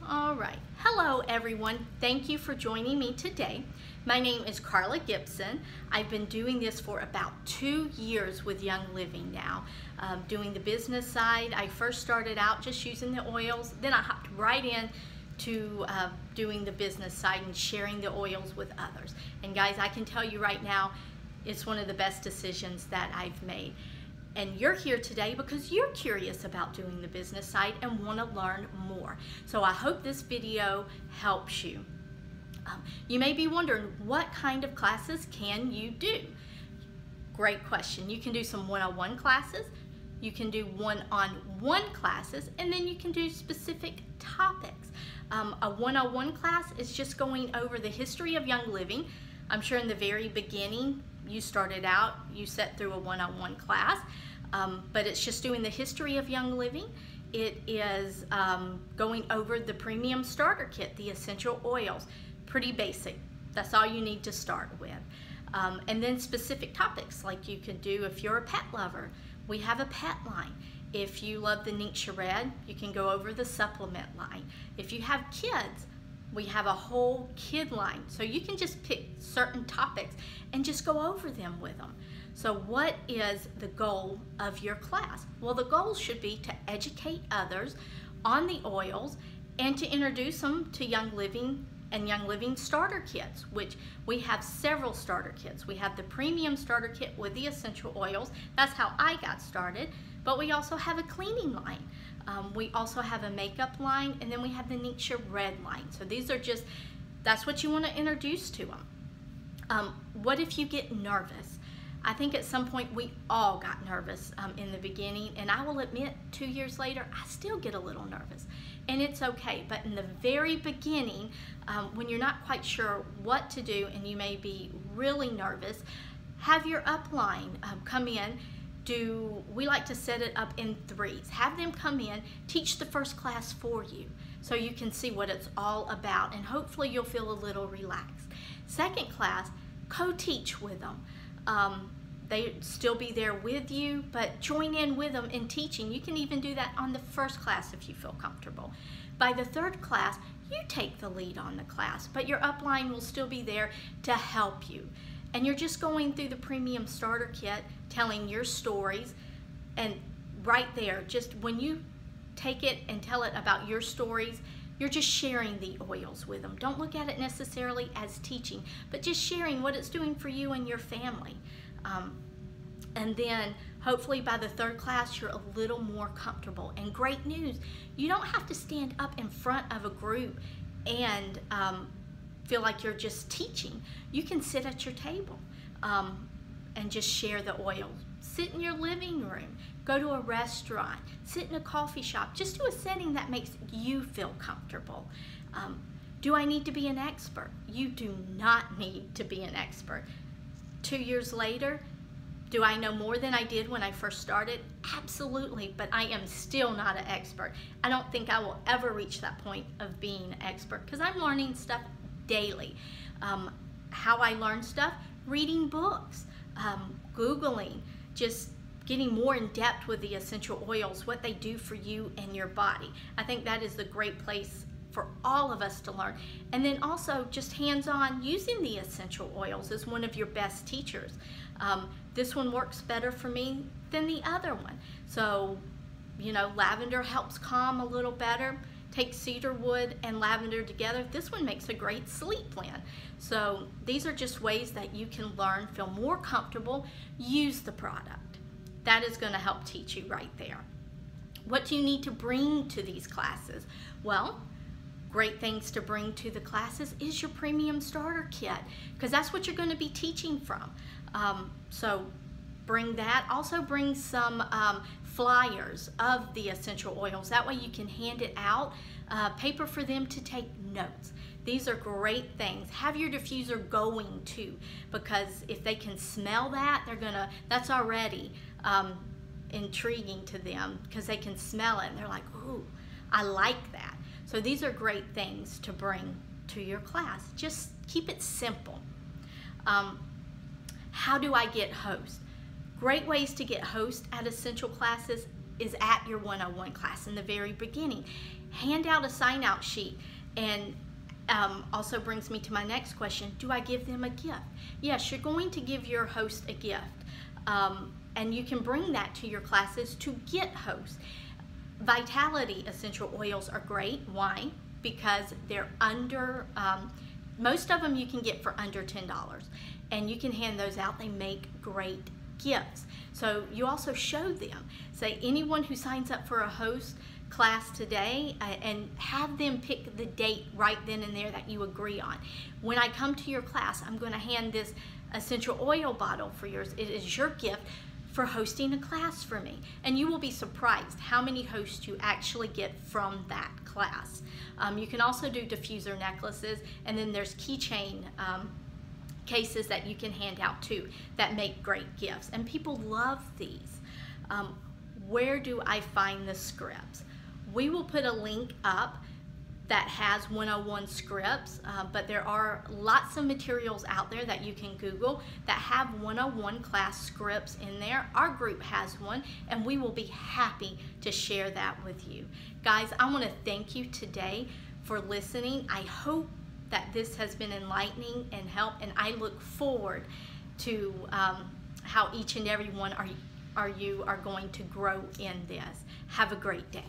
All right. Hello, everyone. Thank you for joining me today. My name is Carla Gibson. I've been doing this for about 2 years with Young Living now, doing the business side. I first started out just using the oils, then I hopped right in to doing the business side and sharing the oils with others. And guys, I can tell you right now, it's one of the best decisions that I've made. And you're here today because you're curious about doing the business side and want to learn more. So I hope this video helps you. You may be wondering, what kind of classes can you do? Great question. You can do some one-on-one classes, you can do one-on-one classes, and then you can do specific topics. A one-on-one class is just going over the history of Young Living. I'm sure in the very beginning you started out, you sat through a one-on-one class, but it's just doing the history of Young Living. It is going over the premium starter kit, the essential oils. Pretty basic. That's all you need to start with. And then specific topics like you could do if you're a pet lover. We have a pet line. If you love the Ningxia Red, you can go over the supplement line. If you have kids, we have a whole kid line. So you can just pick certain topics and just go over them with them. So what is the goal of your class? Well, the goal should be to educate others on the oils and to introduce them to Young Living and Young Living starter kits, which we have several starter kits. We have the premium starter kit with the essential oils. That's how I got started. But we also have a cleaning line. We also have a makeup line, and then we have the Ningxia Red line. So these are just, that's what you want to introduce to them. What if you get nervous? I think at some point we all got nervous in the beginning, and I will admit 2 years later I still get a little nervous, and it's okay. But in the very beginning, when you're not quite sure what to do and you may be really nervous, have your upline come in. We like to set it up in threes. Have them come in, teach the first class for you so you can see what it's all about, and hopefully you'll feel a little relaxed. Second class, co-teach with them. They still be there with you, but join in with them in teaching. You can even do that on the first class if you feel comfortable. By the third class, you take the lead on the class, but your upline will still be there to help you. And you're just going through the premium starter kit, telling your stories, and right there, just when you take it and tell it about your stories, you're just sharing the oils with them. Don't look at it necessarily as teaching, but just sharing what it's doing for you and your family. And then hopefully by the third class, you're a little more comfortable. And great news, you don't have to stand up in front of a group and feel like you're just teaching. You can sit at your table and just share the oils. Sit in your living room, go to a restaurant, sit in a coffee shop. Just do a setting that makes you feel comfortable. Do I need to be an expert? You do not need to be an expert. 2 years later, do I know more than I did when I first started? Absolutely, but I am still not an expert. I don't think I will ever reach that point of being an expert because I'm learning stuff daily. How I learn stuff? Reading books, Googling, just getting more in depth with the essential oils, what they do for you and your body. I think that is the great place for all of us to learn. And then also just hands-on using the essential oils is one of your best teachers. This one works better for me than the other one. So, you know, lavender helps calm a little better. Take cedar wood and lavender together. This one makes a great sleep plan. So these are just ways that you can learn, feel more comfortable, use the product. That is going to help teach you right there. What do you need to bring to these classes? Well, great things to bring to the classes is your premium starter kit, because that's what you're going to be teaching from. So bring that. Also bring some flyers of the essential oils. That way you can hand it out, paper for them to take notes. These are great things. Have your diffuser going too, because if they can smell that, that's already intriguing to them, because they can smell it and they're like, ooh, I like that. So these are great things to bring to your class. Just keep it simple. How do I get host? Great ways to get host at essential classes is at your one-on-one class in the very beginning. hand out a sign-out sheet. And also brings me to my next question: do I give them a gift? Yes, you're going to give your host a gift, and you can bring that to your classes to get hosts. Vitality essential oils are great. Why? Because they're under, most of them you can get for under $10, and you can hand those out. They make great gifts. So you also show them. Say anyone who signs up for a host class today, and have them pick the date right then and there that you agree on. When I come to your class, I'm going to hand this essential oil bottle for yours. It is your gift for hosting a class for me, and you will be surprised how many hosts you actually get from that class. You can also do diffuser necklaces, and then there's keychain cases that you can hand out too that make great gifts, and people love these. Where do I find the scripts? We will put a link up that has 101 scripts, but there are lots of materials out there that you can Google that have 101 class scripts in there. Our group has one, and we will be happy to share that with you. Guys, I want to thank you today for listening. I hope that this has been enlightening and help, and I look forward to how each and every one are going to grow in this. Have a great day.